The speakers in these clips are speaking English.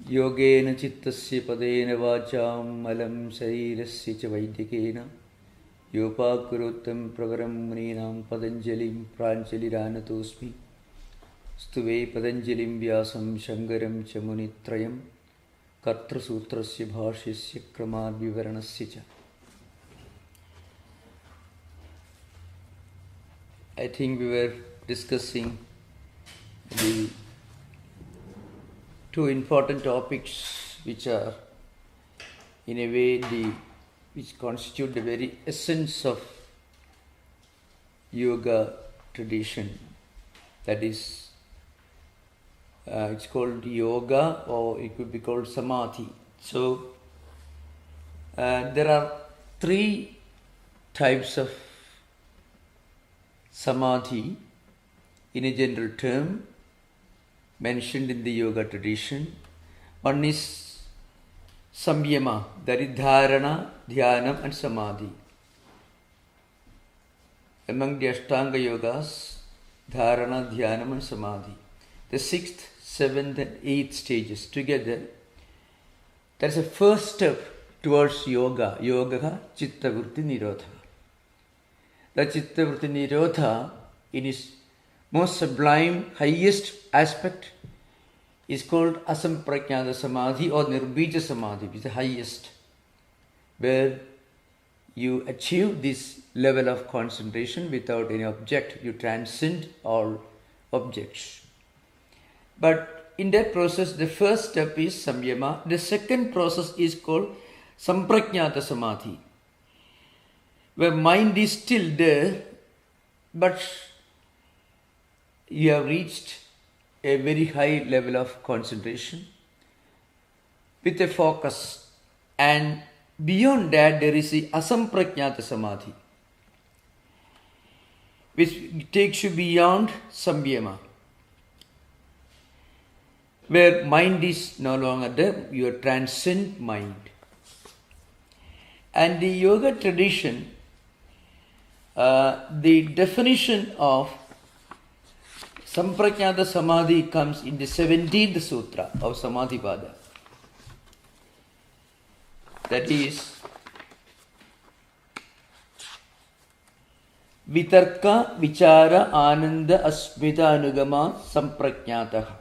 Yogena chittasya padena vacham malam sarirasya cha vaidikena yopakuruttam pravaram muninam Patanjalim pranjaliranatosmi stuve Patanjalim vyasam shankaram cha munitrayam katra sutrasya bhashyasya kramad vivaranasya cha. I think we were discussing the two important topics which are in a way which constitute the very essence of yoga tradition. That is, it's called yoga, or it could be called Samadhi. So there are three types of Samadhi in a general term mentioned in the yoga tradition. One is samyama, that is dharana, dhyanam and samadhi. Among the Ashtanga yogas, dharana, dhyanam and samadhi. The 6th, 7th and 8th stages together. That is a first step towards yoga. Yoga chitta vritti nirodha. The chitta vritti nirodha in its most sublime, highest aspect is called asampragnata samadhi or nirbija samadhi, which is the highest, where you achieve this level of concentration without any object. You transcend all objects. But in that process, the first step is samyama. The second process is called sampragnata samadhi, where mind is still there, but you have reached a very high level of concentration with a focus, and beyond that there is the asampragnata samadhi, which takes you beyond samyama, where mind is no longer there, you transcend mind. And the yoga tradition, the definition of Sampragnata Samadhi comes in the 17th Sutra of Samadhipada. That is, Vitarka Vichara Ananda Asmita Anugama Sampragnataha.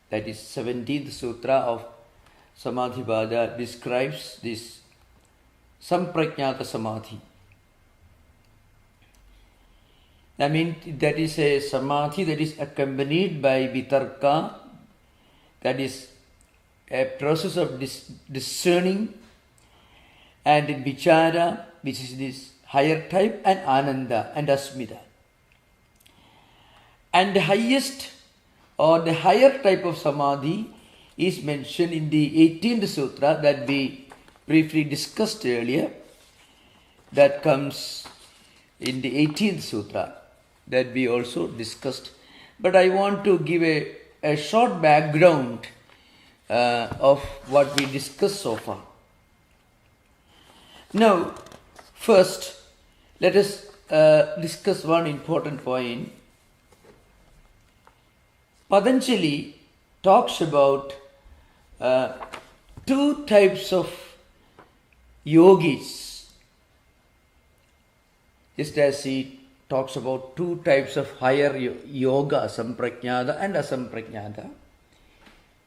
That is 17th Sutra of Samadhipada describes this Sampragnata Samadhi. I mean, that is a samadhi that is accompanied by vitarka, that is a process of discerning, and vichara, which is this higher type, and ananda and asmita. And the highest or the higher type of samadhi is mentioned in the 18th sutra that we briefly discussed earlier. That comes in the 18th sutra that we also discussed. But I want to give a short background of what we discussed so far. Now, first, let us discuss one important point. Patanjali talks about two types of yogis, just as he talks about two types of higher yoga, sampragnata and asampragnata.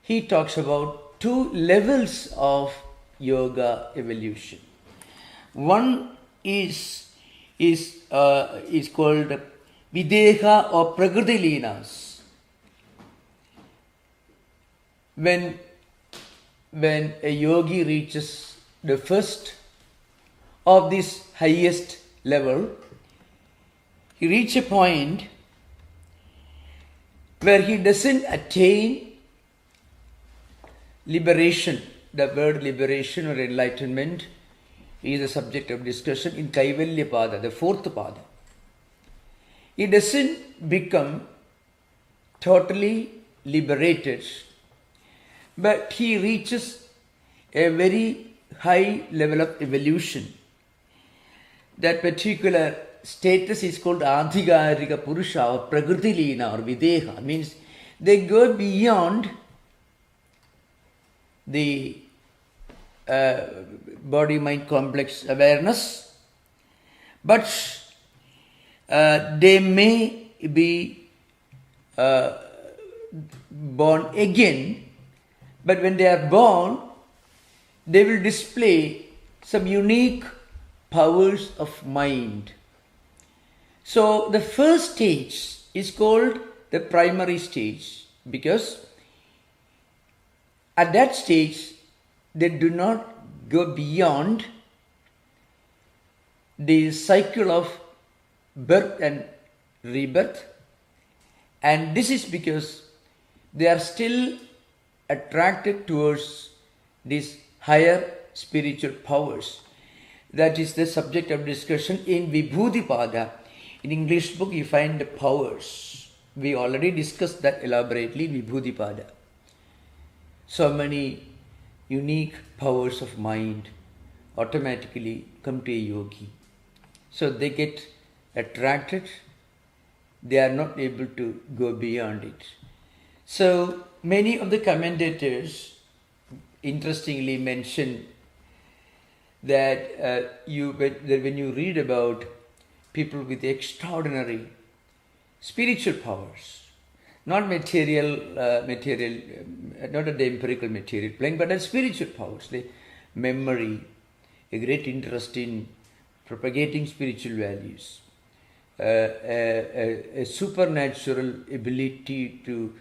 He talks about two levels of yoga evolution. One is called videha or prakriti leenas. When a yogi reaches the first of this highest level, he reaches a point where he doesn't attain liberation. The word liberation or enlightenment is a subject of discussion in Kaivalya Pada, the 4th Pada. He doesn't become totally liberated, but he reaches a very high level of evolution. That particular status is called Adhikarika Purusha or Prakriti Leena or Videha. Means they go beyond the body-mind complex awareness, but they may be born again, but when they are born, they will display some unique powers of mind. So the first stage is called the primary stage because at that stage they do not go beyond the cycle of birth and rebirth, and this is because they are still attracted towards these higher spiritual powers. That is the subject of discussion in Vibhudipada. In English book you find the powers. We already discussed that elaborately in Vibhudipada. So many unique powers of mind automatically come to a yogi. So they get attracted, they are not able to go beyond it. So many of the commentators interestingly mention that when you read about people with extraordinary spiritual powers, not material, not at the empirical material plane, but at spiritual powers, the memory, a great interest in propagating spiritual values, a supernatural ability to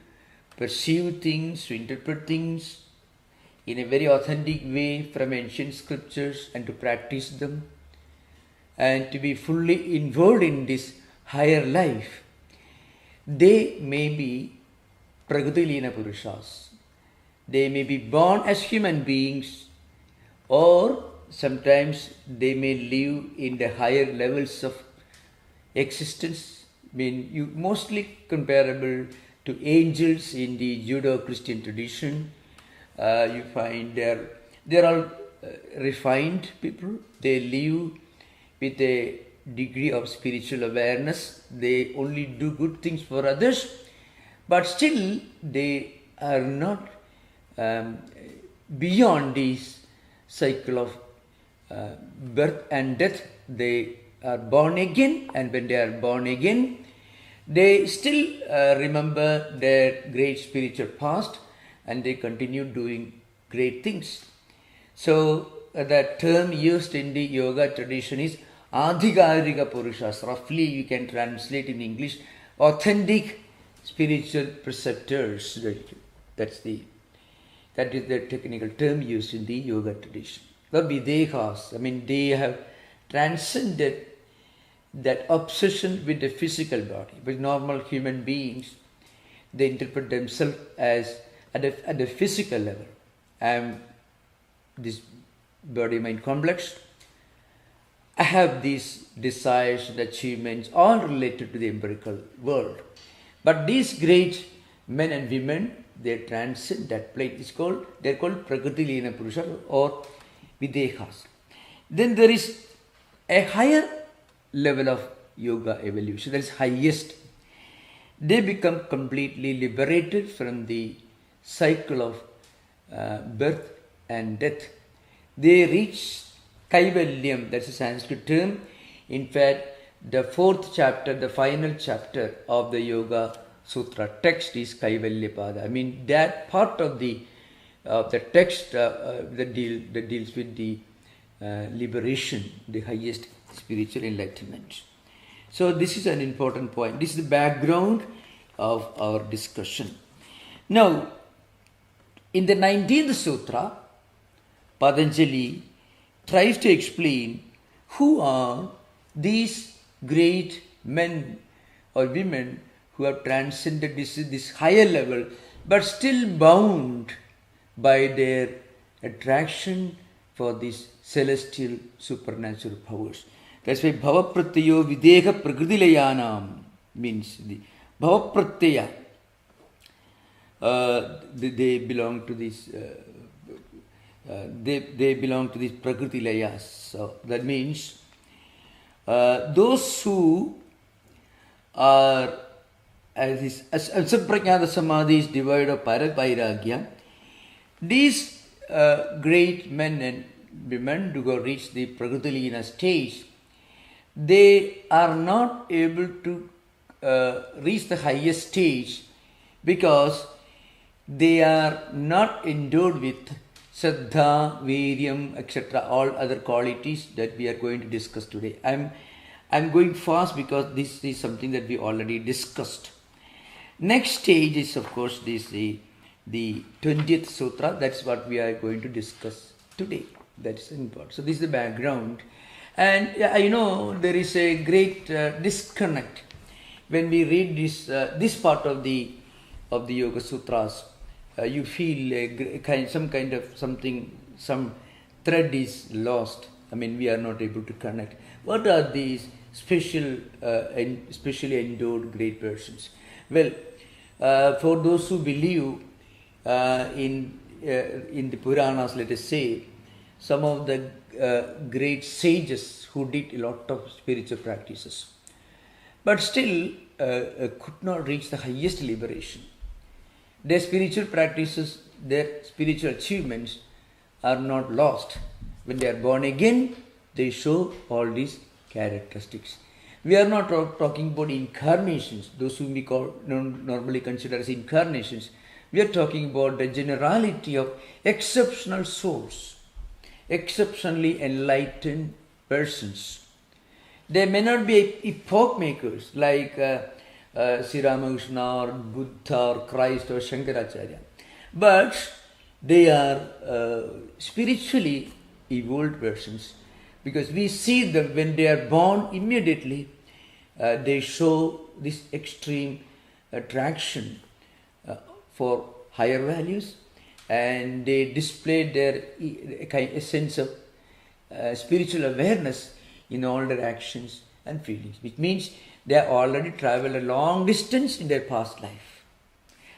perceive things, to interpret things in a very authentic way from ancient scriptures and to practice them and to be fully involved in this higher life. They may be Prakriti-lina Purushas. They may be born as human beings, or sometimes they may live in the higher levels of existence. I mean, mostly comparable to angels in the Judeo-Christian tradition. You find they're all refined people. They live with a degree of spiritual awareness. They only do good things for others, but still they are not beyond this cycle of birth and death. They are born again, and when they are born again, they still remember their great spiritual past and they continue doing great things. So the term used in the yoga tradition is Adhikarika Purushas. Roughly you can translate in English authentic spiritual preceptors. That is the technical term used in the yoga tradition. The Videhas, I mean, they have transcended that obsession with the physical body. With normal human beings, they interpret themselves as at the physical level. I am this body-mind complex. I have these desires and achievements all related to the empirical world. But these great men and women, they transcend that plane. They're called Prakriti-lina Purusha or Videhas. Then there is a higher level of yoga evolution, that is highest. They become completely liberated from the cycle of birth and death. They reach Kaivalyam, that's a Sanskrit term. In fact, the fourth chapter, the final chapter of the Yoga Sutra text is Kaivalya Pada. I mean, that part of the text that deals with the liberation, the highest spiritual enlightenment. So this is an important point. This is the background of our discussion. Now, in the 19th Sutra, Patanjali tries to explain who are these great men or women who have transcended this higher level but still bound by their attraction for these celestial supernatural powers. That's why Bhavaprattyayo Videha Prakritilayanam means the Bhavapratyaya. They belong to this. They belong to these Prakriti Layas. So that means those who are as Sapraprayana Samadhi is devoid of Paravairagya, these great men and women who have reached the Prakriti stage, they are not able to reach the highest stage because they are not endowed with Saddha, Viryam, etc., all other qualities that we are going to discuss today. I'm going fast because this is something that we already discussed. Next stage is, of course, the 20th Sutra. That's what we are going to discuss today. That's important. So this is the background. And there is a great disconnect when we read this part of the Yoga Sutras. You feel some thread is lost. I mean, we are not able to connect. What are these specially endowed great persons? Well, for those who believe in the Puranas, let us say, some of the great sages who did a lot of spiritual practices, but still could not reach the highest liberation. Their spiritual practices, their spiritual achievements are not lost. When they are born again, they show all these characteristics. We are not talking about incarnations, those whom we normally consider as incarnations. We are talking about the generality of exceptional souls, exceptionally enlightened persons. They may not be epoch makers like Sri Ramakrishna or Buddha or Christ or Shankaracharya, but they are spiritually evolved persons, because we see them when they are born immediately. They show this extreme attraction for higher values, and they display a sense of spiritual awareness in all their actions and feelings, which means they have already traveled a long distance in their past life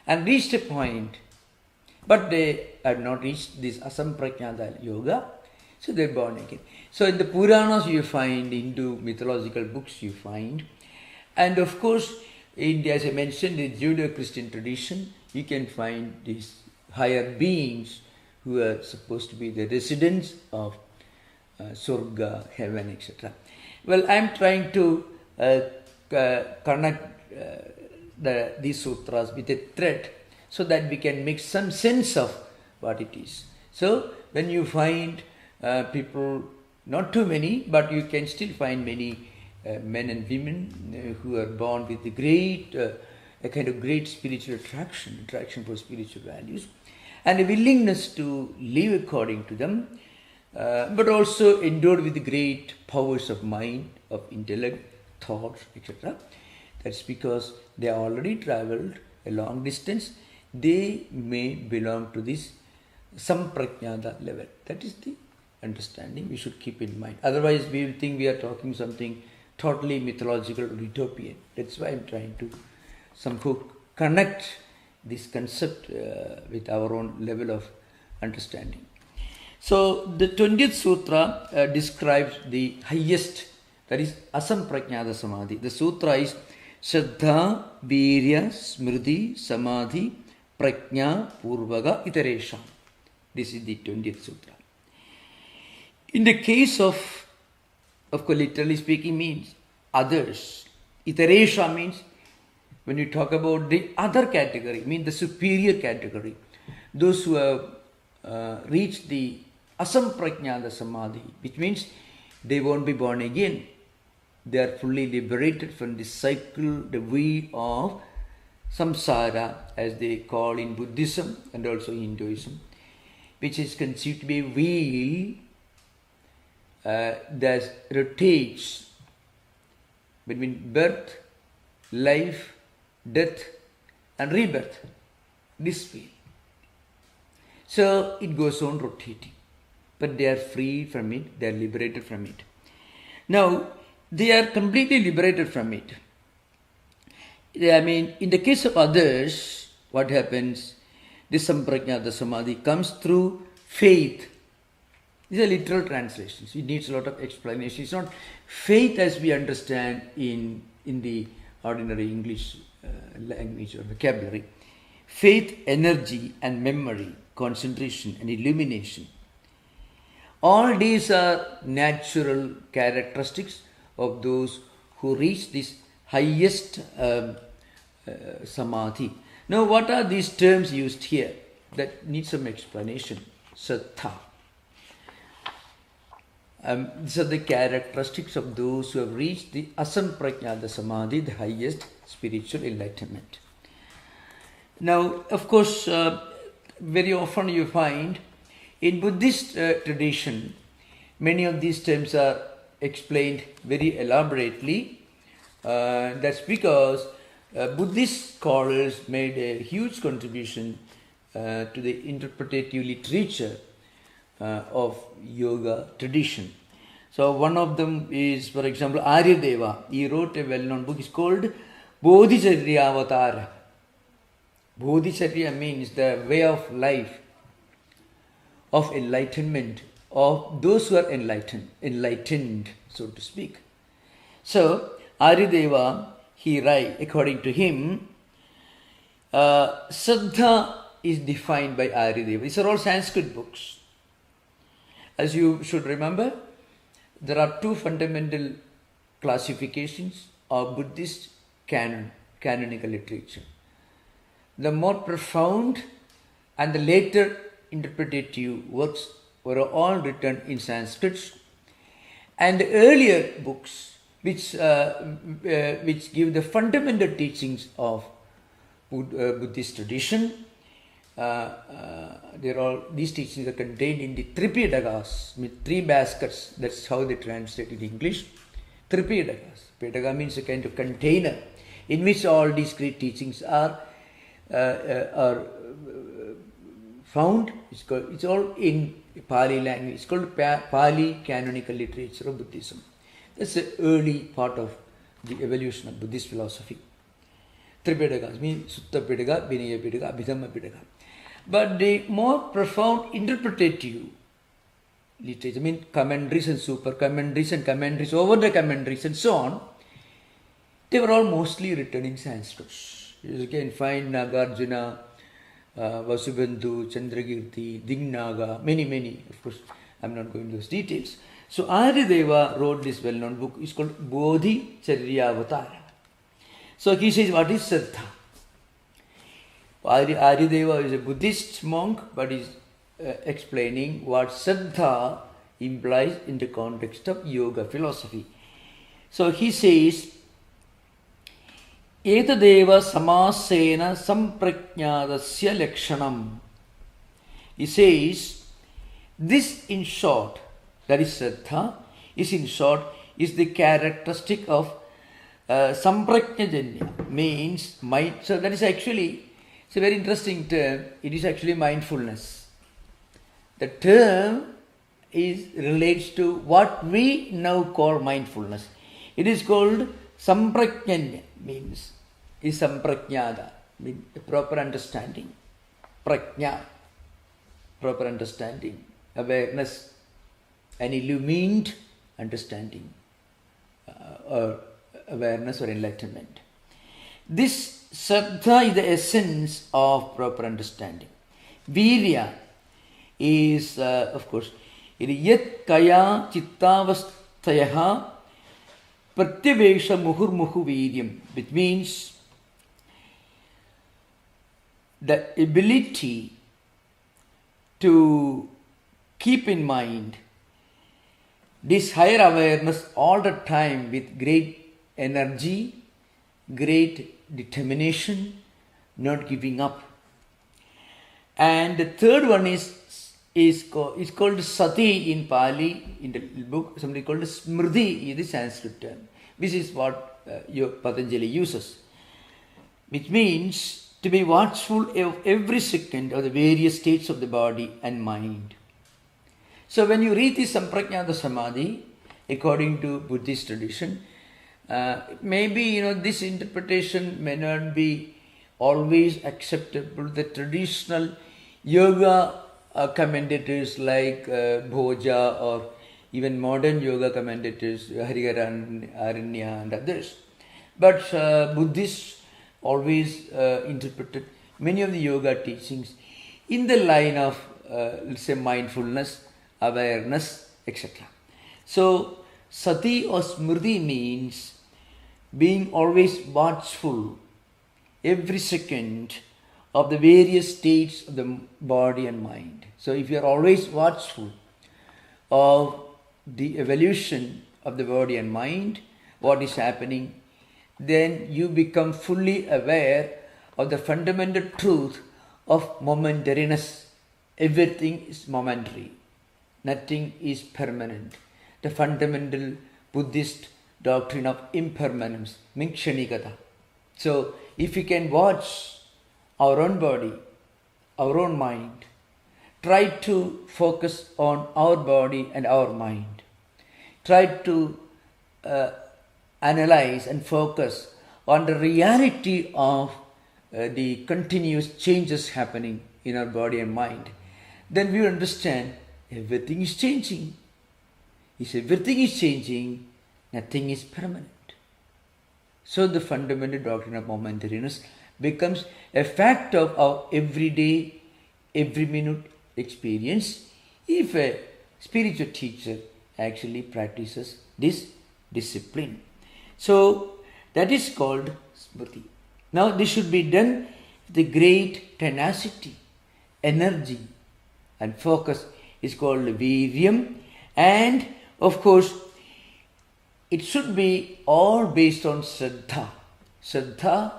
and reached a point, but they have not reached this asampragnata yoga, so they are born again. So in the Puranas you find, Hindu mythological books you find, and of course as I mentioned, in the Judeo-Christian tradition, you can find these higher beings who are supposed to be the residents of Surga, heaven, etc. Well, I am trying to connect these sutras with a thread so that we can make some sense of what it is. So when you find people, not too many, but you can still find many men and women who are born with a kind of great spiritual attraction for spiritual values, and a willingness to live according to them, but also endowed with great powers of mind, of intellect, thoughts, etc. That's because they already traveled a long distance. They may belong to this samprajnata level. That is the understanding we should keep in mind. Otherwise, we will think we are talking something totally mythological or utopian. That's why I'm trying to somehow connect this concept with our own level of understanding. So the 20th Sutra describes the highest, that is asamprajnata samadhi. The sutra is Shraddha, Virya, Smriti, Samadhi, Prajna, Purvaga, Iteresham. This is the 20th Sutra. In the case of course, literally speaking means others. Iteresha means when you talk about the other category, means the superior category, those who have reached the asamprajnata samadhi, which means they won't be born again. They are fully liberated from the cycle, the wheel of samsara, as they call in Buddhism and also Hinduism, which is conceived to be a wheel that rotates between birth, life, death and rebirth. This wheel. So it goes on rotating, but they are free from it, they are liberated from it. Now, they are completely liberated from it. I mean, in the case of others, what happens? This samprajnata samadhi comes through faith. These are literal translations. It needs a lot of explanation. It's not faith as we understand in the ordinary English language or vocabulary. Faith, energy and memory concentration and illumination. All these are natural characteristics of those who reach this highest samadhi. Now, what are these terms used here? That needs some explanation. Sattha. These are the characteristics of those who have reached the asamprajnata samadhi, the highest spiritual enlightenment. Now, of course, very often you find in Buddhist tradition, many of these terms are explained very elaborately. That's because Buddhist scholars made a huge contribution to the interpretative literature of yoga tradition. So one of them is, for example, Aryadeva. He wrote a well-known book. It's called Bodhicharya Avatara. Bodhicharya means the way of life, of enlightenment, of those who are enlightened, so to speak. So, Aryadeva, he writes, according to him, Saddha is defined by Aryadeva. These are all Sanskrit books. As you should remember, there are two fundamental classifications of Buddhist canonical literature. The more profound and the later interpretative works were all written in Sanskrit, and the earlier books which give the fundamental teachings of Buddhist tradition, these teachings are contained in the Tripitaka's, with three baskets. That's how they translate in English. Tripitaka's. Pitaka means a kind of container in which all these great teachings are found. It's all in Pali language. It's called Pali canonical literature of Buddhism. That's the early part of the evolution of Buddhist philosophy. Tripitaka means Sutta Pitaka, Vinaya Pitaka, Abhidhamma Pitaka. But the more profound interpretative literature, I mean commentaries and super commentaries and commentaries over the commentaries and so on, they were all mostly written in Sanskrit. You can find Nagarjuna, Vasubandhu, Chandrakirti, Dignaga, many, of course, I'm not going into those details. So Aryadeva wrote this well-known book. It's called Bodhicharya Avatara. So he says, what is Saddha? Aryadeva is a Buddhist monk, but is explaining what Saddha implies in the context of yoga philosophy. So he says, Etadeva samasena samprajnadasya lakshanam. He says, this in short, that is Saddha, is in short, is the characteristic of samprajnajanya, means mind. So that is actually, it's a very interesting term. It is actually mindfulness. The term relates to what we now call mindfulness. It is called samprajnanya, means is samprajnada, means proper understanding. Prajna, proper understanding, awareness, an illumined understanding, or awareness or enlightenment. This Saddha is the essence of proper understanding. Virya is, of course, yat kaya chittavastayaha pratyavesha muhurmuhu viryam, which means the ability to keep in mind this higher awareness all the time with great energy, great determination, not giving up. And the third one is called Sati in Pali, in the book, somebody called Smriti is the Sanskrit term. This is what Patanjali uses, which means to be watchful of every second of the various states of the body and mind. So when you read this Samprajnata Samadhi, according to Buddhist tradition, maybe this interpretation may not be always acceptable. The traditional yoga commentators like Bhoja, or even modern yoga commentators, Hariharan, Aranya and others. But Buddhists always interpreted many of the yoga teachings in the line of, let's say, mindfulness, awareness, etc. So, sati or smriti means being always watchful every second of the various states of the body and mind. So, if you are always watchful of the evolution of the body and mind, what is happening, then you become fully aware of the fundamental truth of momentariness. Everything is momentary. Nothing is permanent. The fundamental Buddhist doctrine of impermanence, mikshanikata. So, if we can watch our own body, our own mind, try to focus on our body and our mind. Try to analyze and focus on the reality of the continuous changes happening in our body and mind. Then we understand everything is changing. If everything is changing, nothing is permanent. So the fundamental doctrine of momentariness becomes a fact of our everyday, every minute experience if a spiritual teacher actually practices this discipline. So that is called smriti. Now this should be done with great tenacity, energy, and focus. Is called viryam, and of course it should be all based on shraddha. Shraddha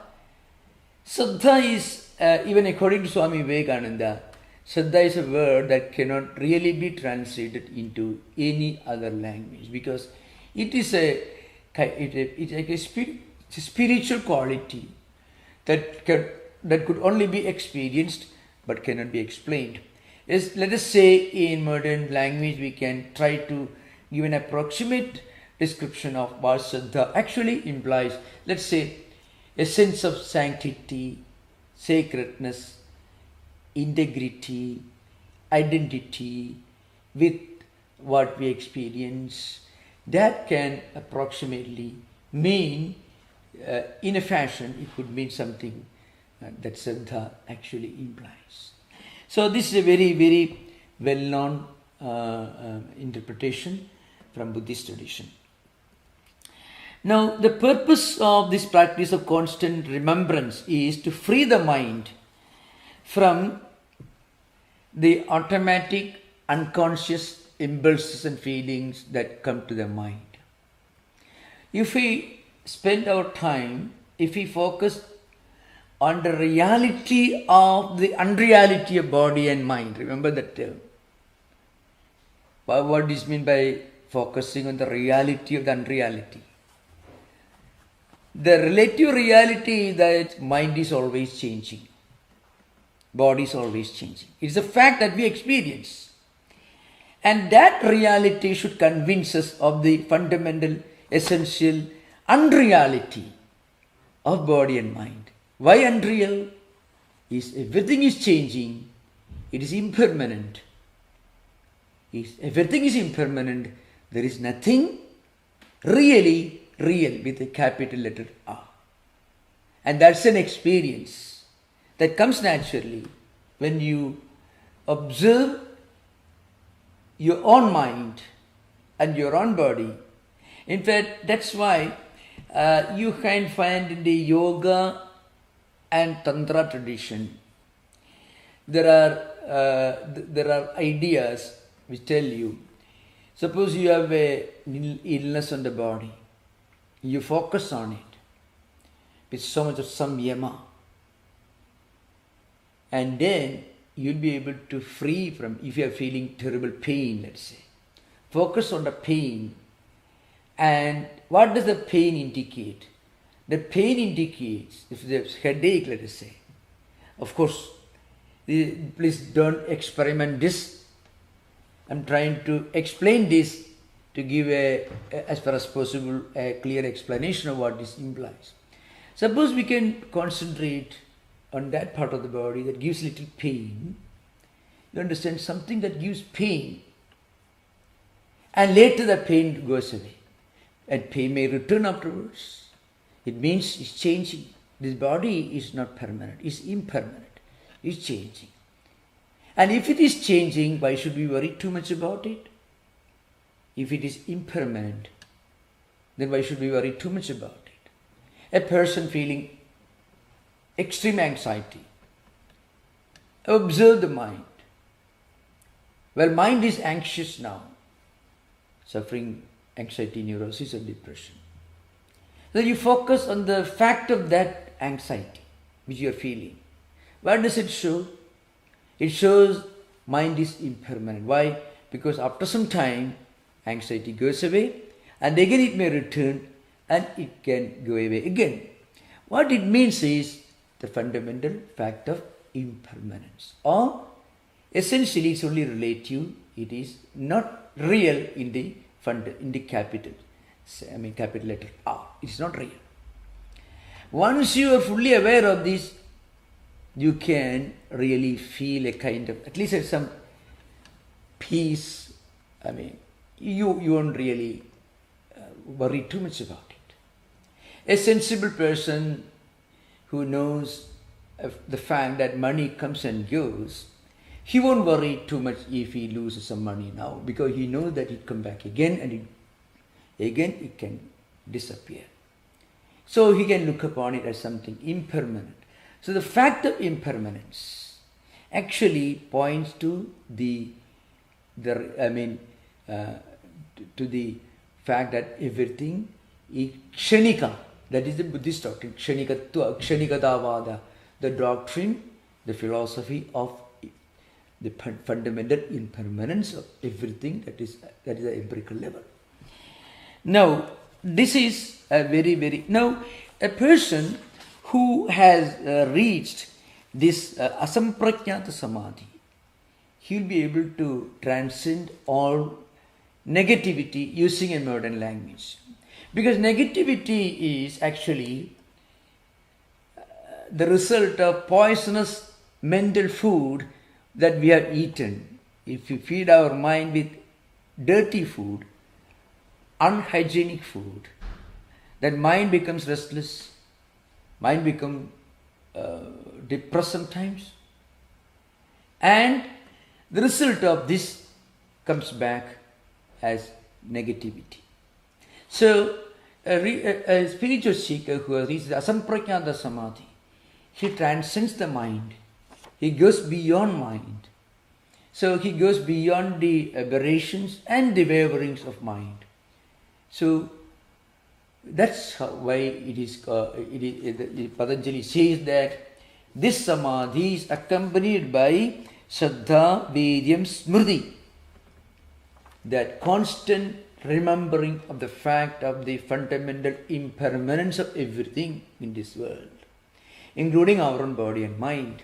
is, even according to Swami Vivekananda, shraddha is a word that cannot really be translated into any other language, because it is a spiritual quality that could only be experienced but cannot be explained. Let us say in modern language we can try to give an approximate description of what shraddha actually implies. Let's say a sense of sanctity, sacredness, integrity, identity with what we experience. That can approximately mean, in a fashion, it could mean something that shraddha actually implies. So this is a very, very well-known interpretation from Buddhist tradition. Now, the purpose of this practice of constant remembrance is to free the mind from the automatic, unconscious impulses and feelings that come to the mind. If we spend our time, if we focus on the reality of the unreality of body and mind, remember that term. What does it mean by focusing on the reality of the unreality? The relative reality is that mind is always changing. Body is always changing. It's a fact that we experience. And that reality should convince us of the fundamental, essential unreality of body and mind. Why unreal? Everything is changing. It is impermanent. If everything is impermanent, there is nothing really real with a capital letter R. And that's an experience that comes naturally when you observe your own mind and your own body. In fact, that's why you can find in the yoga and tantra tradition, there are ideas which tell you, suppose you have a illness on the body, you focus on it with so much of samyama, and then you'll be able to free from, if you are feeling terrible pain, let's say, focus on the pain. And what does the pain indicate? The pain indicates, if there's headache, let us say, of course, please don't experiment this. I'm trying to explain this to give as far as possible, a clear explanation of what this implies. Suppose we can concentrate on that part of the body that gives little pain. You understand, something that gives pain, and later the pain goes away, and pain may return afterwards. It means it's changing. This body is not permanent, it's impermanent, it's changing. And if it is changing, why should we worry too much about it? If it is impermanent, then why should we worry too much about it? A person feeling extreme anxiety, observe the mind. Well, mind is anxious now, suffering anxiety, neurosis, or depression. Then you focus on the fact of that anxiety which you are feeling. What does it show? It shows mind is impermanent. Why? Because after some time, anxiety goes away, and again it may return, and it can go away again. What it means is the fundamental fact of impermanence. Or essentially it's only relative, it is not real in the capital. Capital letter R. It's not real. Once you are fully aware of this, you can really feel a kind of, at least some peace. You won't really worry too much about it. A sensible person who knows the fact that money comes and goes, he won't worry too much if he loses some money now, because he knows that it come back again, and it can disappear. So he can look upon it as something impermanent. So the fact of impermanence actually points to the fact that everything is kshanika. That is the Buddhist doctrine, kshanikatva, kshanikatavada, the doctrine, the philosophy of the fundamental impermanence of everything that is the empirical level. Now, this is a a person who has reached this asampragnata samadhi, he will be able to transcend all negativity using a modern language. Because negativity is actually the result of poisonous mental food that we have eaten. If you feed our mind with dirty food, unhygienic food, that mind becomes restless, mind becomes depressed sometimes, and the result of this comes back as negativity. So a spiritual seeker who has reached the asampragnata samadhi, he transcends the mind, he goes beyond mind. So he goes beyond the aberrations and the waverings of mind. So that's why it is Patanjali says that this samadhi is accompanied by Shraddha, Vidyam, Smriti, that constant remembering of the fact of the fundamental impermanence of everything in this world, including our own body and mind,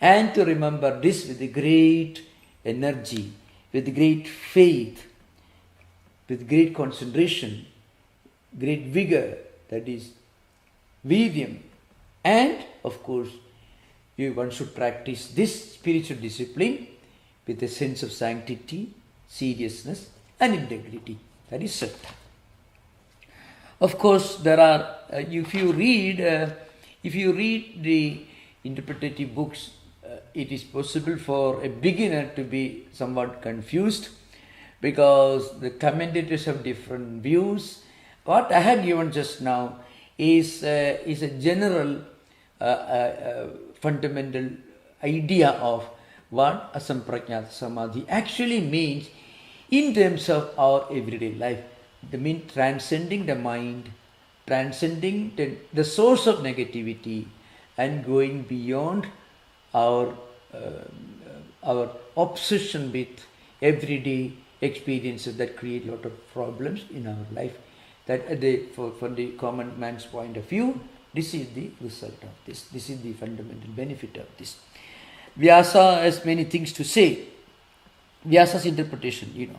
and to remember this with great energy, with great faith, with great concentration, great vigor, that is Vidyam. And of course, one should practice this spiritual discipline with a sense of sanctity, seriousness and integrity. That is Sattva. Of course, there are, if you read the interpretative books, it is possible for a beginner to be somewhat confused because the commentators have different views. What I have given just now is a general fundamental idea of what asampragnata samadhi actually means in terms of our everyday life. It means transcending the mind, transcending the source of negativity, and going beyond our obsession with everyday experiences that create a lot of problems in our life. That from the common man's point of view, this is the result of this. This is the fundamental benefit of this. Vyasa has many things to say. Vyasa's interpretation,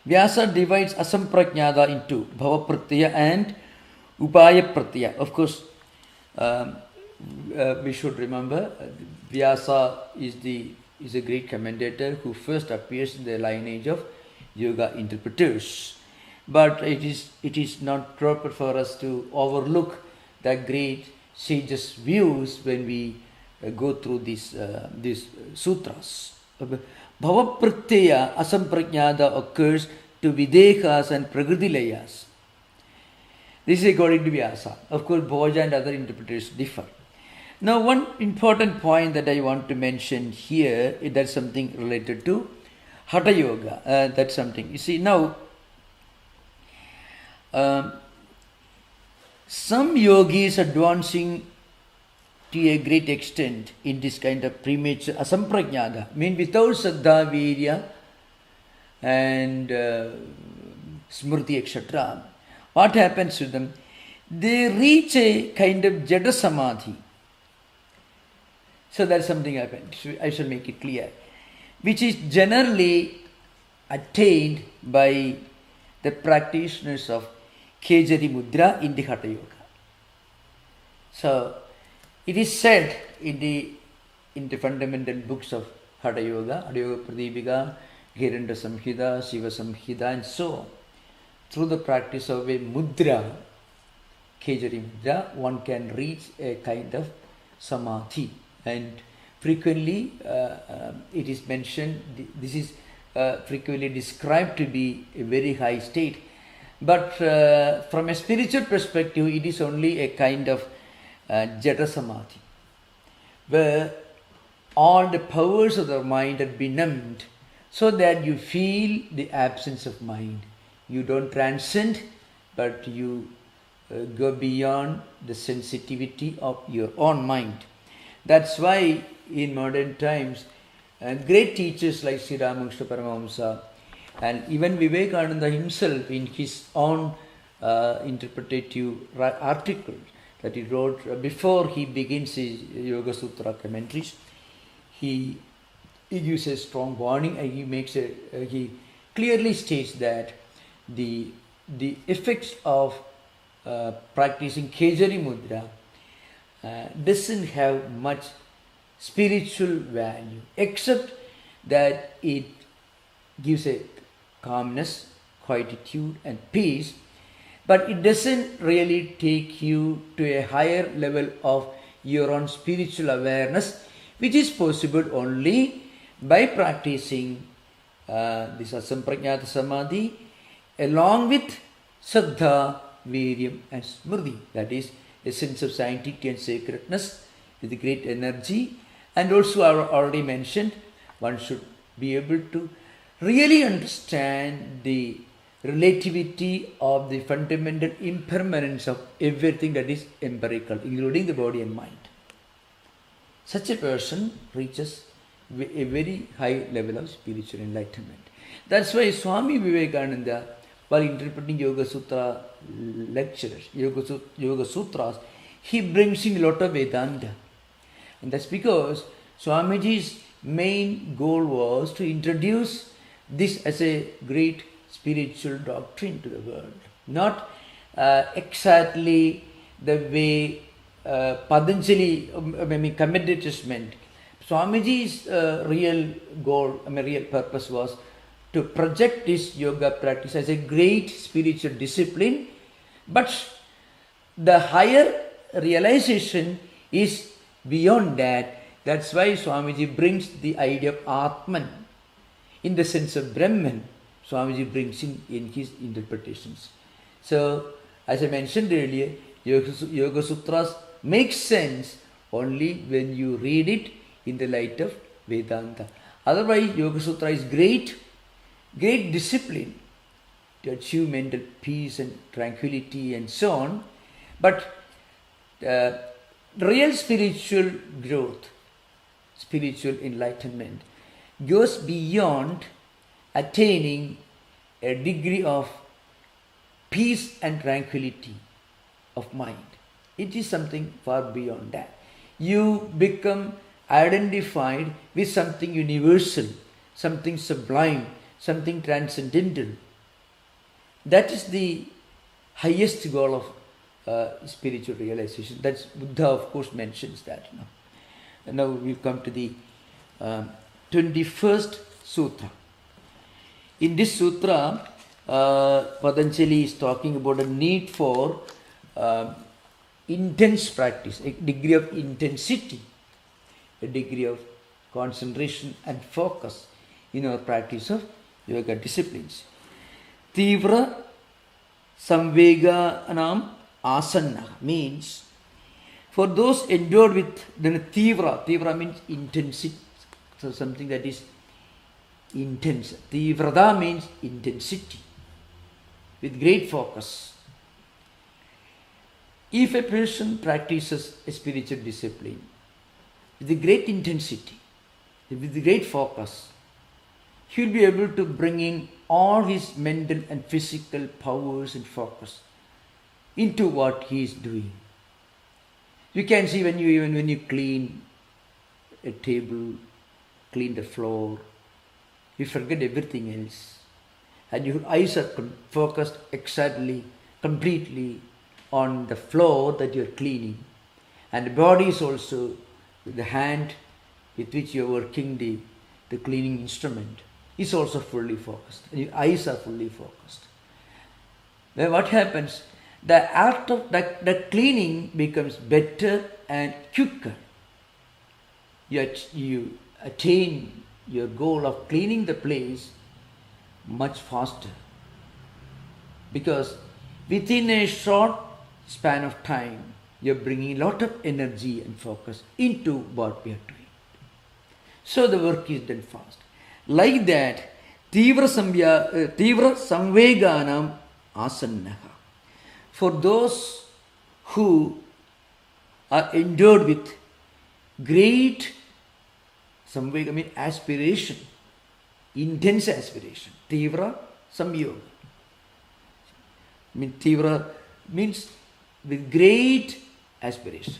Vyasa divides asampragnata into bhava-pratyaya and upaya-pratyaya. Of course, we should remember Vyasa is a great commentator who first appears in the lineage of yoga interpreters. But it is not proper for us to overlook the great sages' views when we go through these sutras. Bhavapratyaya asamprajnata occurs to Videhas and Prakritilayas. This is according to Vyasa. Of course, Bhoja and other interpreters differ. Now, one important point that I want to mention here is that something related to Hatha Yoga. That's something. You see, now, some yogis advancing to a great extent in this kind of premature asamprajnata, mean without Saddha, Virya and Smriti, etc. What happens to them? They reach a kind of Jada Samadhi. So that's something happens. I shall make it clear. Which is generally attained by the practitioners of Kejari Mudra in the Hatha Yoga. So it is said in the fundamental books of Hatha Yoga, Hatha Yoga Pradipika, Hiranda Samhita, Shiva Samhita, and so on. Through the practice of a mudra, Kejari Mudra, one can reach a kind of samadhi. And frequently it is mentioned, this is frequently described to be a very high state. But from a spiritual perspective, it is only a kind of Jada Samadhi, where all the powers of the mind are benumbed so that you feel the absence of mind. You don't transcend, but you go beyond the sensitivity of your own mind. That's why in modern times, great teachers like Sri Ramakrishna Paramahamsa and even Vivekananda himself in his own interpretative articles that he wrote before he begins his Yoga Sutra commentaries, he gives a strong warning and he clearly states that the effects of practicing Kejari Mudra doesn't have much spiritual value, except that it gives a calmness, quietude and peace, but it doesn't really take you to a higher level of your own spiritual awareness, which is possible only by practicing this asamprajnata samadhi along with Saddha, Viryam and Smriti, that is a sense of sanctity and sacredness with great energy. And also I already mentioned, one should be able to really understand the relativity of the fundamental impermanence of everything that is empirical, including the body and mind. Such a person reaches a very high level of spiritual enlightenment. That's why Swami Vivekananda, while interpreting Yoga Sutra lectures, Yoga Sutras, he brings in a lot of Vedanta. And that's because Swamiji's main goal was to introduce this as a great spiritual doctrine to the world. Not exactly the way Patanjali commentators meant. Swamiji's real goal, real purpose was to project this yoga practice as a great spiritual discipline, but the higher realization is beyond that. That's why Swamiji brings the idea of Atman in the sense of Brahman. Swamiji brings in his interpretations. So, as I mentioned earlier, Yoga Sutras make sense only when you read it in the light of Vedanta. Otherwise, Yoga Sutra is great discipline to achieve mental peace and tranquility and so on. But real spiritual growth, spiritual enlightenment goes beyond attaining a degree of peace and tranquility of mind. It is something far beyond that. You become identified with something universal, something sublime, something transcendental. That is the highest goal of spiritual realization. That's Buddha, of course, mentions that. Now we'll come to the 21st Sutra. In this sutra, Patanjali is talking about a need for intense practice, a degree of intensity, a degree of concentration and focus in our practice of yoga disciplines. Tivra samveganam asanna means for those endured with the tivra means intensity, so something that is intense. Tivrada means intensity, with great focus. If a person practices a spiritual discipline with great intensity, with great focus, he will be able to bring in all his mental and physical powers and focus into what he is doing. You can see when you clean a table, clean the floor, you forget everything else, and your eyes are focused exactly, completely on the floor that you are cleaning, and the body is also the hand with which you are working the cleaning instrument is also fully focused, and your eyes are fully focused. Then what happens? The act of the cleaning becomes better and quicker. You attain your goal of cleaning the place much faster, because within a short span of time you're bringing a lot of energy and focus into what we are doing. So the work is done fast. Like that, Tivra Samveganam Asannaha. For those who are endured with great samvega, means aspiration, intense aspiration. Tivra Samyoga. Tivra means with great aspiration.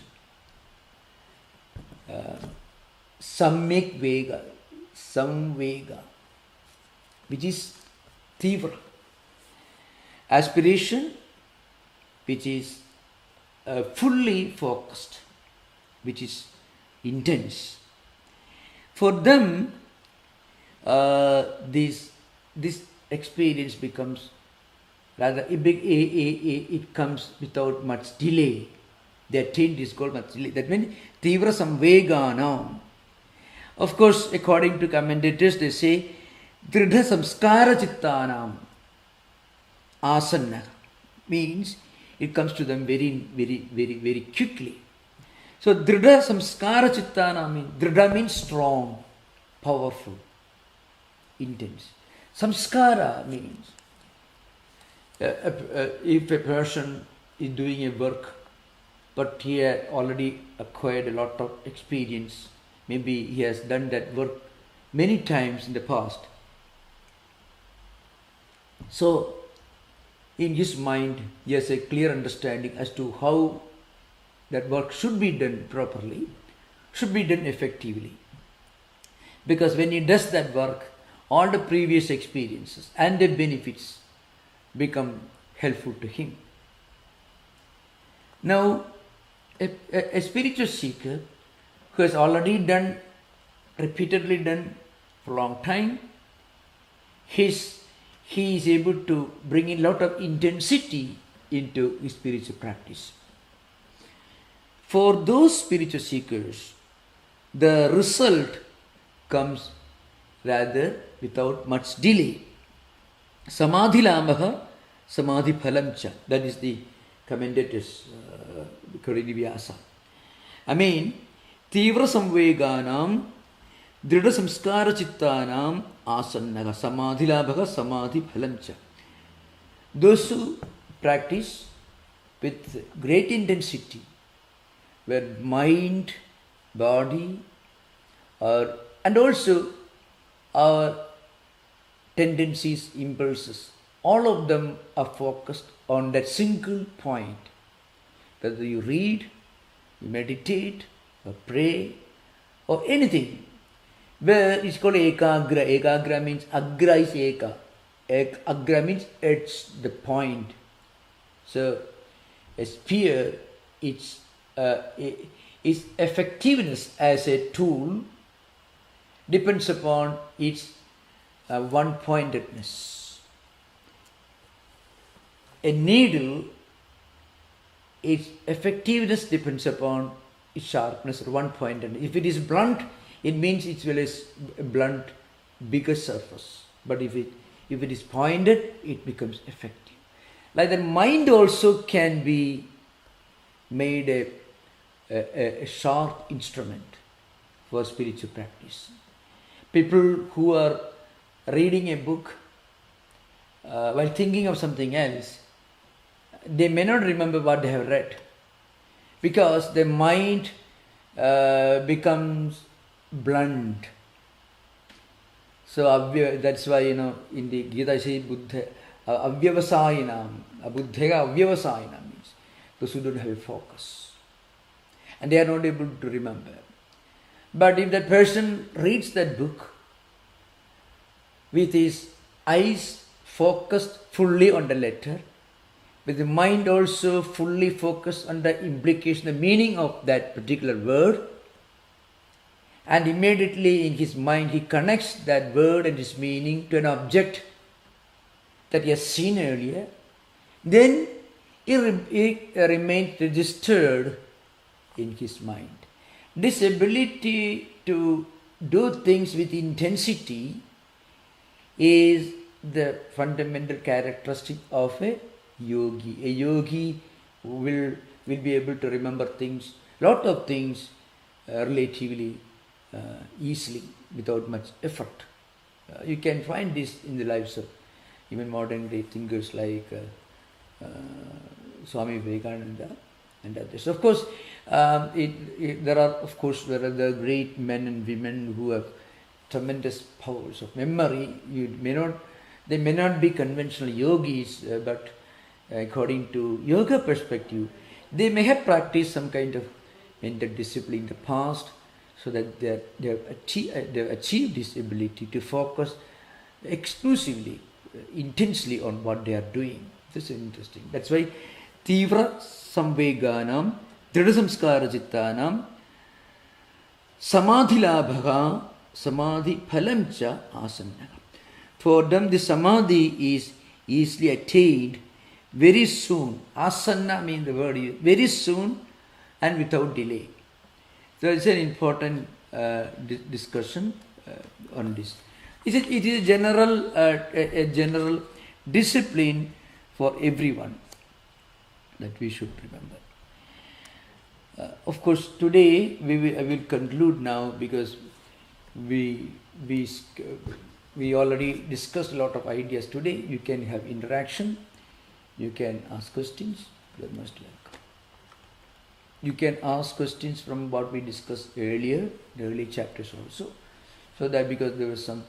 Samyak Vega, Samvega, which is Tivra. Aspiration which is fully focused, which is intense. For them, this experience becomes rather it comes without much delay. They attain this goal much delay. That means Tivra Samveganam. Of course, according to commentators, they say Dridha Samskara Chittanam Asanna means it comes to them very quickly. So Dridha Samskara Chittana means, Dridha means strong, powerful, intense. Samskara means if a person is doing a work but he has already acquired a lot of experience, maybe he has done that work many times in the past. So in his mind, he has a clear understanding as to how that work should be done properly, should be done effectively. Because when he does that work, all the previous experiences and the benefits become helpful to him. Now, a spiritual seeker who has already done, repeatedly done for a long time, he is able to bring in a lot of intensity into his spiritual practice. For those spiritual seekers, the result comes rather without much delay. Samadhi lamaha, samadhi phalamcha. That is the commentator's Vyasa. I mean, Tivra samveganam, Dridha samskara chittanam asannaga, samadhi labhaga, samadhi phalamcha. Those who practice with great intensity, where mind, body, and also our tendencies, impulses, all of them are focused on that single point. Whether you read, you meditate, or pray, or anything, where it's called ekagra. Ekagra means agra is eka. Agra means it's the point. So a sphere, its effectiveness as a tool depends upon its one-pointedness. A needle, its effectiveness depends upon its sharpness or one-pointedness. If it is blunt, it means it's well as a blunt, bigger surface. But if it is pointed, it becomes effective. Like the mind also can be made a sharp instrument for spiritual practice. People who are reading a book while thinking of something else, they may not remember what they have read, because their mind becomes blunt. So that's why, in the Gita I say Buddha avyavasayinam, buddhega avyavasayinam means those who don't have a focus and they are not able to remember. But if that person reads that book with his eyes focused fully on the letter, with the mind also fully focused on the implication, the meaning of that particular word, and immediately in his mind he connects that word and its meaning to an object that he has seen earlier, then it remains registered in his mind. This ability to do things with intensity is the fundamental characteristic of a yogi. A yogi will be able to remember things, lot of things, relatively easily, without much effort. You can find this in the lives of even modern day thinkers like Swami Vivekananda and others. Of course, there are the great men and women who have tremendous powers of memory. They may not be conventional yogis, but according to yoga perspective, they may have practiced some kind of mental discipline in the past, so that they have achieved this ability to focus exclusively, intensely on what they are doing. This is interesting. That's why Tivra Samveganam Drida Samskara Chittanam Samadhi Labhaga Samadhi Phalamcha Asanna. For them the Samadhi is easily attained very soon. Asanna means the word is very soon and without delay. So it's an important discussion on this. It is a general discipline for everyone that we should remember. Of course, today I will conclude now, because we already discussed a lot of ideas today. You can have interaction. You can ask questions. You are most welcome. You can ask questions from what we discussed earlier, the early chapters also. So that because there was some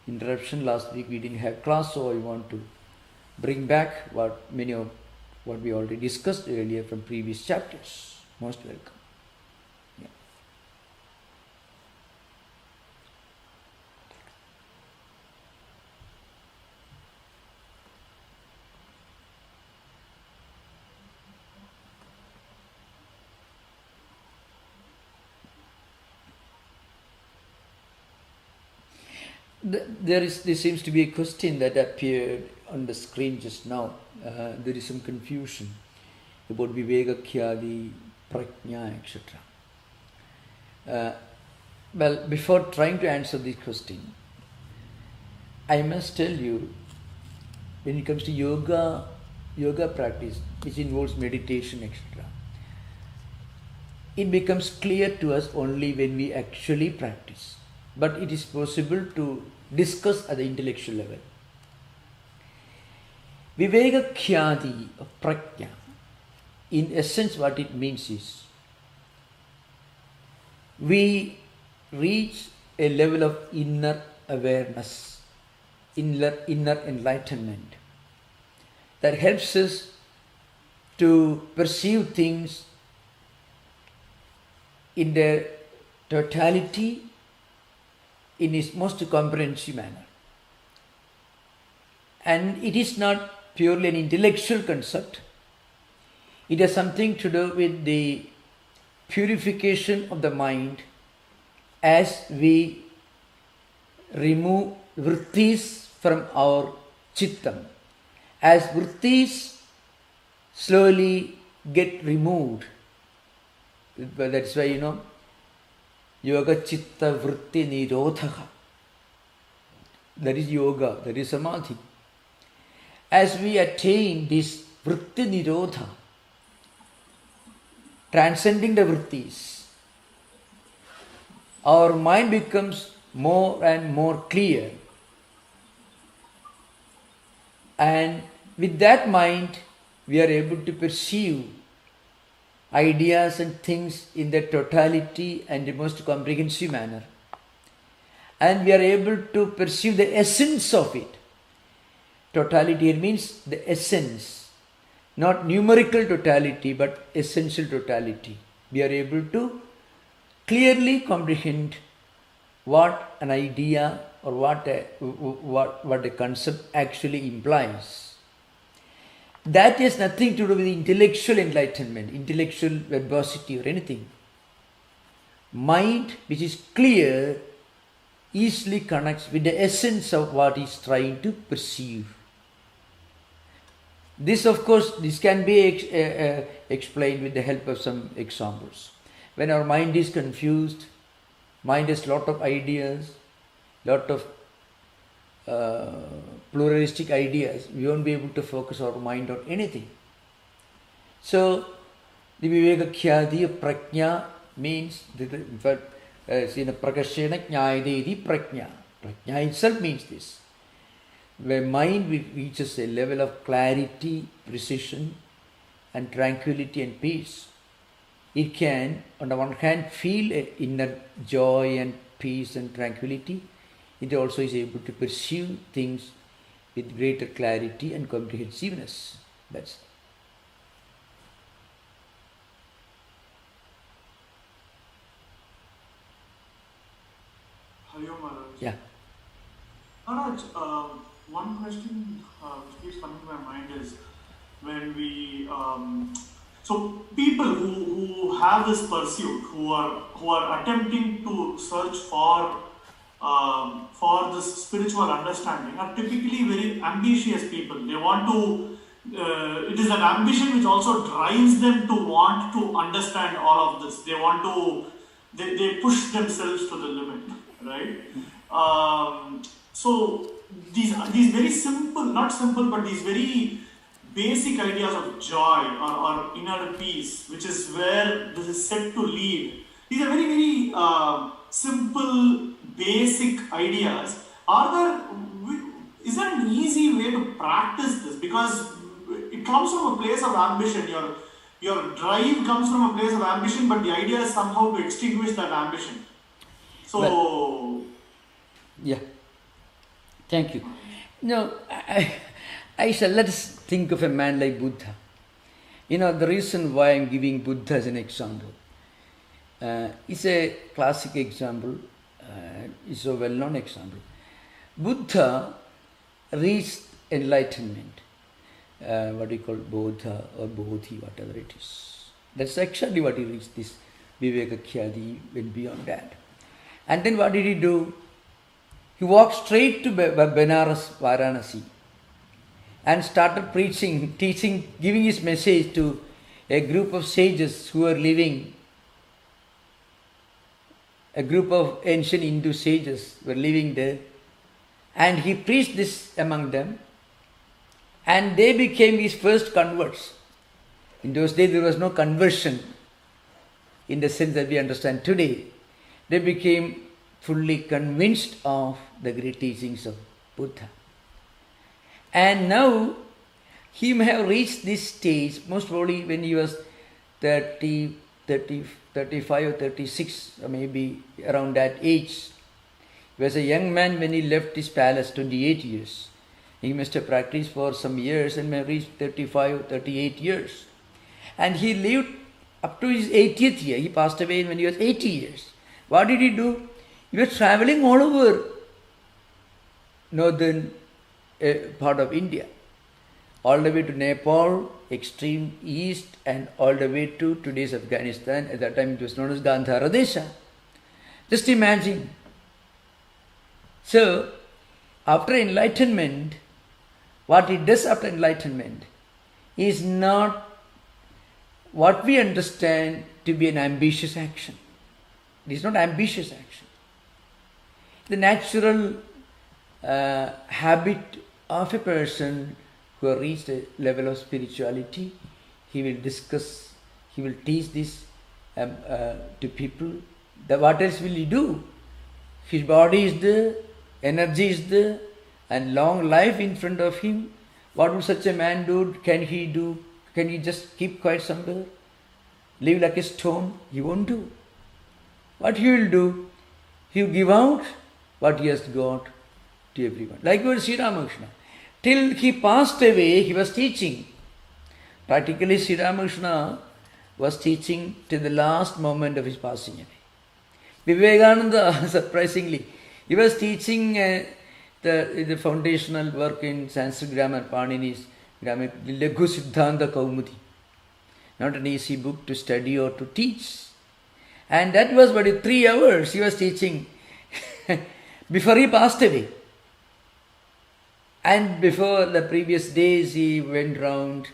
interruption last week, we didn't have class, so I want to bring back what we already discussed earlier from previous chapters. Most welcome. Yeah. There seems to be a question that appeared on the screen just now. There is some confusion about Viveka Khyadi, Prajna, etc. Well, before trying to answer this question, I must tell you, when it comes to yoga practice, which involves meditation, etc., it becomes clear to us only when we actually practice. But it is possible to discuss at the intellectual level. Viveka Khyadi of Prajna, in essence what it means is, we reach a level of inner awareness, inner enlightenment, that helps us to perceive things in their totality, in its most comprehensive manner. And it is not purely an intellectual concept. It has something to do with the purification of the mind as we remove vrittis from our chittam. As vrittis slowly get removed, that's why, Yoga Chitta Vritti Nirodhaha. That is yoga, that is samadhi. As we attain this Vritti Nirodha, transcending the vrittis, our mind becomes more and more clear. And with that mind, we are able to perceive ideas and things in their totality and the most comprehensive manner. And we are able to perceive the essence of it. Totality here means the essence, not numerical totality, but essential totality. We are able to clearly comprehend what an idea or what a concept actually implies. That has nothing to do with intellectual enlightenment, intellectual verbosity or anything. Mind which is clear easily connects with the essence of what is trying to perceive. This, of course, this can be explained with the help of some examples. When our mind is confused, mind has lot of ideas, lot of pluralistic ideas, we won't be able to focus our mind on anything. So, the Vivekakhyadi Prajna means, in fact, Prakashena Jnayadeti Prajna. Prajna itself means this. When mind reaches a level of clarity, precision, and tranquility and peace, it can, on the one hand, feel an inner joy and peace and tranquility. It also is able to perceive things with greater clarity and comprehensiveness. That's Hello, Maharaj. yeah. Maharaj, one question which keeps coming to my mind is when we so people who have this pursuit, who are attempting to search for this spiritual understanding, are typically very ambitious people. They want to. It is an ambition which also drives them to want to understand all of this. They want to. They push themselves to the limit, right? So these very simple, not simple, but these very basic ideas of joy or inner peace, which is where this is set to lead. These are very, very simple, basic ideas. Is there an easy way to practice this? Because it comes from a place of ambition. Your drive comes from a place of ambition, but the idea is somehow to extinguish that ambition. So, well, yeah. Thank you. No, I shall let us think of a man like Buddha. The reason why I'm giving Buddha as an example is a classic example, it's a well-known example. Buddha reached enlightenment, what we call Bodha or Bodhi, whatever it is. That's actually what he reached, this Vivekakhyadi, went beyond that. And then what did he do? He walked straight to Benares, Varanasi, and started preaching, teaching, giving his message to a group of sages who were living, a group of ancient Hindu sages were living there. And he preached this among them, and they became his first converts. In those days there was no conversion in the sense that we understand today. They became fully convinced of the great teachings of Buddha. And now he may have reached this stage, most probably when he was 35 or 36, or maybe around that age. He was a young man when he left his palace, 28 years. He must have practiced for some years and may have reached 35 or 38 years. And he lived up to his 80th year. He passed away when he was 80 years. What did he do? He was traveling all over northern part of India, all the way to Nepal, extreme east, and all the way to today's Afghanistan. At that time it was known as Gandhara Desha. Just imagine. So, after enlightenment, what he does after enlightenment is not what we understand to be an ambitious action. It is not ambitious action. The natural habit of a person who has reached a level of spirituality, he will discuss, he will teach this to people. What else will he do? His body is there, energy is there, and long life in front of him. What would such a man do? Can he do? Can he just keep quiet somewhere? Live like a stone? He won't do. What he will do? He will give out what he has got to everyone. Likewise, Sri Ramakrishna. Till he passed away, he was teaching. Practically, Sri Ramakrishna was teaching till the last moment of his passing away. Vivekananda, surprisingly, he was teaching the foundational work in Sanskrit grammar, Panini's grammar, Laghu Siddhanta Kaumudi. Not an easy book to study or to teach. And that was about 3 hours he was teaching before he passed away. And before the previous days, he went round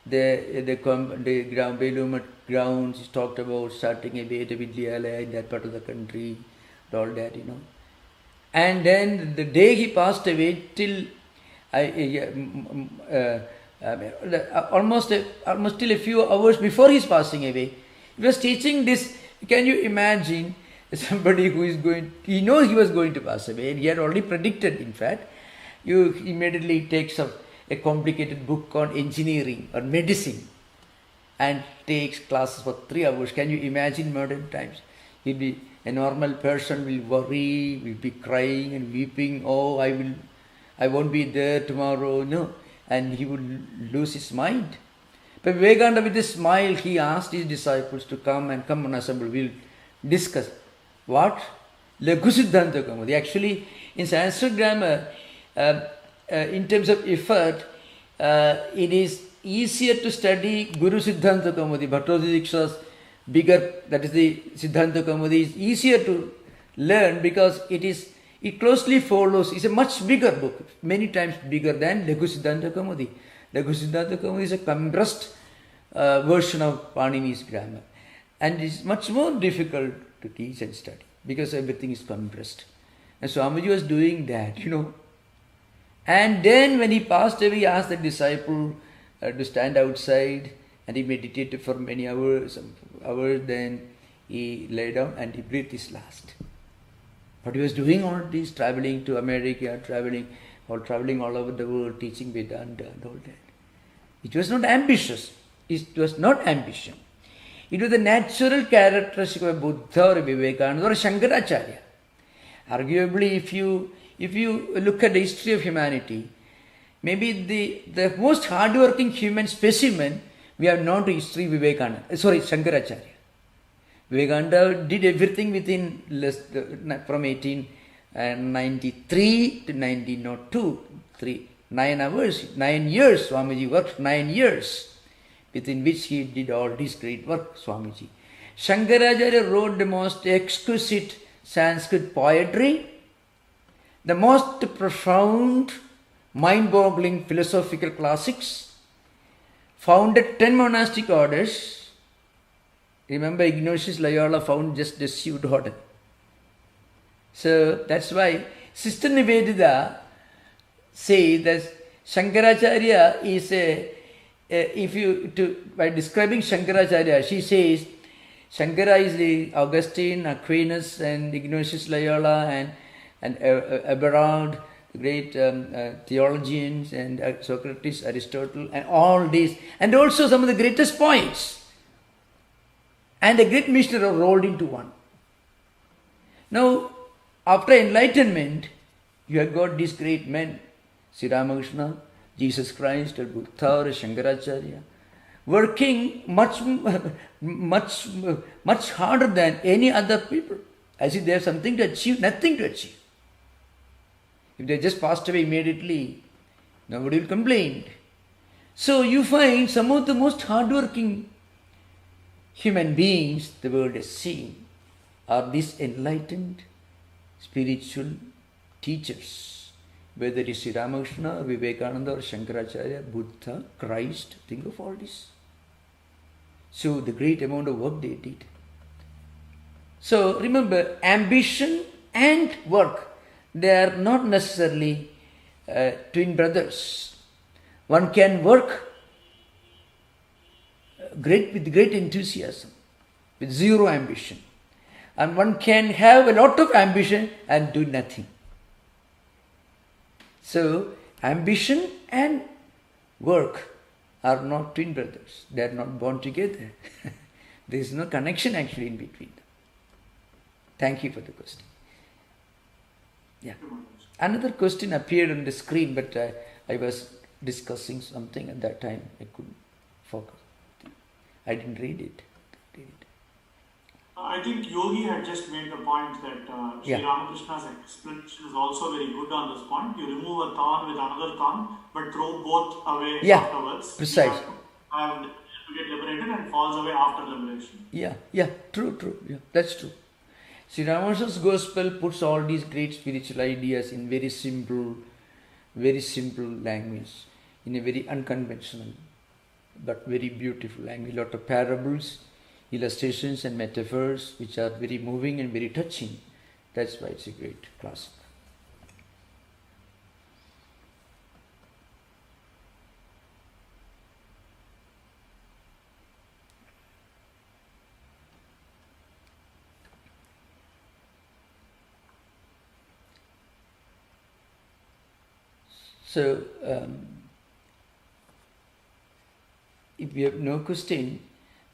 the Belum grounds. He talked about starting a Veda Vidyalaya in that part of the country, all that, you know. And then the day he passed away, till almost till a few hours before his passing away, he was teaching this. Can you imagine somebody who is going, he knows he was going to pass away, and he had already predicted, in fact. You immediately takes up a complicated book on engineering or medicine and takes classes for 3 hours. Can you imagine modern times? A normal person will worry, will be crying and weeping. Oh, I won't be there tomorrow. No, and he would lose his mind. But Vivekananda, with a smile, he asked his disciples to come and assemble. We'll discuss. What? Laghu Siddhanta Kaumudi. Actually, in Sanskrit grammar, in terms of effort, it is easier to study Guru Siddhanta Kaumudi, Bhattacharya Diksha's bigger, that is the Siddhanta Kaumudi, is easier to learn because it closely follows. It's a much bigger book, many times bigger than Laghu Siddhanta Kaumudi. Laghu Siddhanta Kaumudi is a compressed version of Panini's grammar, and it's much more difficult to teach and study because everything is compressed. And Swamiji was doing that, you know. And then when he passed away, he asked the disciple to stand outside, and he meditated for many hours. Then he lay down and he breathed his last. But he was doing all this, traveling to America, traveling all over the world, teaching Vedanta and all that. It was not ambitious. It was not ambition. It was the natural characteristic of a Buddha or a Vivekananda or a Shankaracharya. Arguably, if you look at the history of humanity, maybe the most hardworking human specimen we have known to history, Shankaracharya. Vivekananda did everything within from 1893 to 1902, 9 years. Swamiji worked 9 years, within which he did all this great work, Swamiji. Shankaracharya wrote the most exquisite Sanskrit poetry, the most profound, mind-boggling philosophical classics, founded 10 monastic orders. Remember, Ignatius Loyola found just the Suit order. So that's why Sister Nivedita say that Shankaracharya is by describing Shankaracharya, she says Shankara is the Augustine, Aquinas, and Ignatius Loyola, and Eberhard, great theologians, and Socrates, Aristotle, and all these, and also some of the greatest poets and a great missionary are rolled into one. Now, after enlightenment, you have got these great men, Sri Ramakrishna, Jesus Christ, or Buddha, or Shankaracharya, working much harder than any other people, as if they have something to achieve, nothing to achieve. If they just passed away immediately, nobody will complain. So you find some of the most hardworking human beings the world has seen are these enlightened spiritual teachers, whether it is Sri Ramakrishna, Vivekananda, or Shankaracharya, Buddha, Christ. Think of all this. So the great amount of work they did. So remember, ambition and work, they are not necessarily twin brothers. One can work with great enthusiasm, with zero ambition. And one can have a lot of ambition and do nothing. So, ambition and work are not twin brothers. They are not born together. There is no connection actually in between them. Thank you for the question. Yeah. Another question appeared on the screen, but I was discussing something at that time. I couldn't focus. I didn't read it. I think Yogi had just made the point that Sri Ramakrishna's explanation is also very good on this point. You remove a thorn with another thorn, but throw both away afterwards. Precisely. To get liberated and falls away after liberation. True. Yeah, that's true. Sri Ramakrishna's gospel puts all these great spiritual ideas in very simple language, in a very unconventional but very beautiful language. A lot of parables, illustrations and metaphors which are very moving and very touching. That's why it's a great classic. So, if we have no question,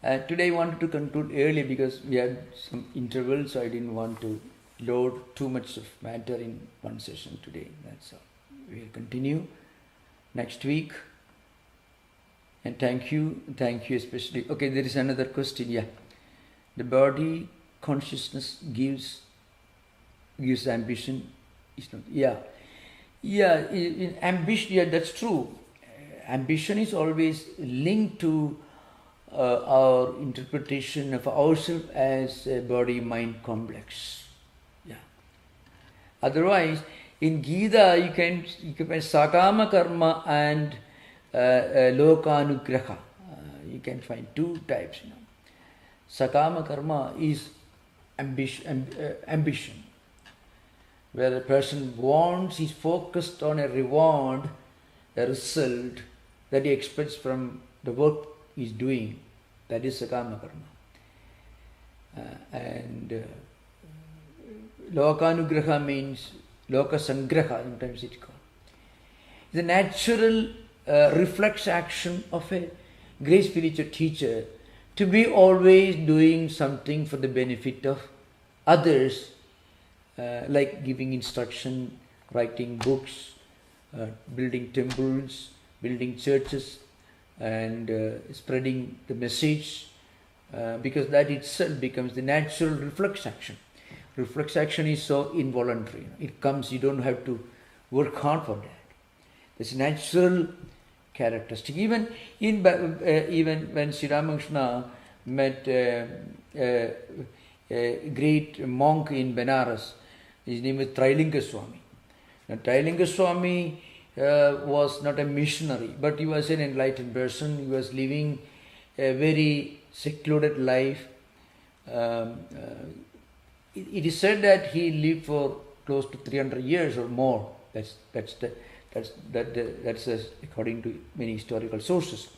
today I wanted to conclude early because we had some interval, so I didn't want to load too much of matter in one session today. That's all. We will continue next week. And thank you especially. Okay, there is another question. Yeah, the body consciousness gives ambition. Is not. In ambition. Yeah, that's true. Ambition is always linked to our interpretation of ourselves as a body-mind complex. Yeah. Otherwise, in Gita you can find sakama karma and lokanugraha. You can find two types. Sakama karma is ambition, where a person wants, is focused on a reward, a result that he expects from the work he is doing. That is sakama karma. And lokanugraha means lokasangraha, sometimes it's called. The natural reflex action of a great spiritual teacher to be always doing something for the benefit of others, like giving instruction, writing books, building temples, building churches, and spreading the message, because that itself becomes the natural reflex action. Reflex action is so involuntary. It comes, you don't have to work hard for that. It's natural characteristic. Even when Sri Ramakrishna met a great monk in Benares, his name is Trilinga Swami. Now, Trilinga Swami was not a missionary, but he was an enlightened person. He was living a very secluded life. It is said that he lived for close to 300 years or more. That's according to many historical sources.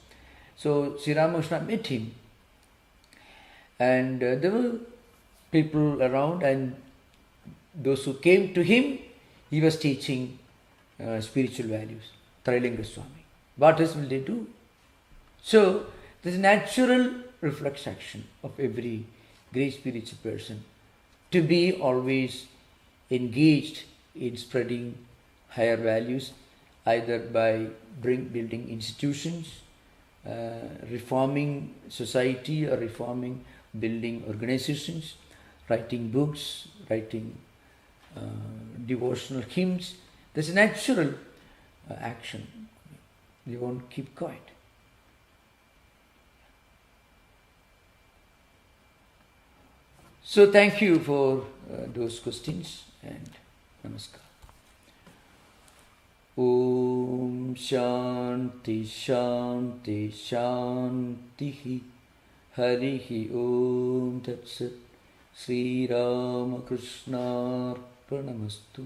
So Sri Ramakrishna met him, and there were people around, and those who came to him, he was teaching spiritual values. Trilinga Swami. What else will they do? So there is natural reflex action of every great spiritual person to be always engaged in spreading higher values, either by building institutions, reforming society, or building organizations, writing books, writing devotional hymns. There's a natural action. You won't keep quiet. So thank you for those questions, and namaskar. Om Shanti Shanti Shanti Harihi Om Tat Sat. Sri Rama Krishnarpanamastu.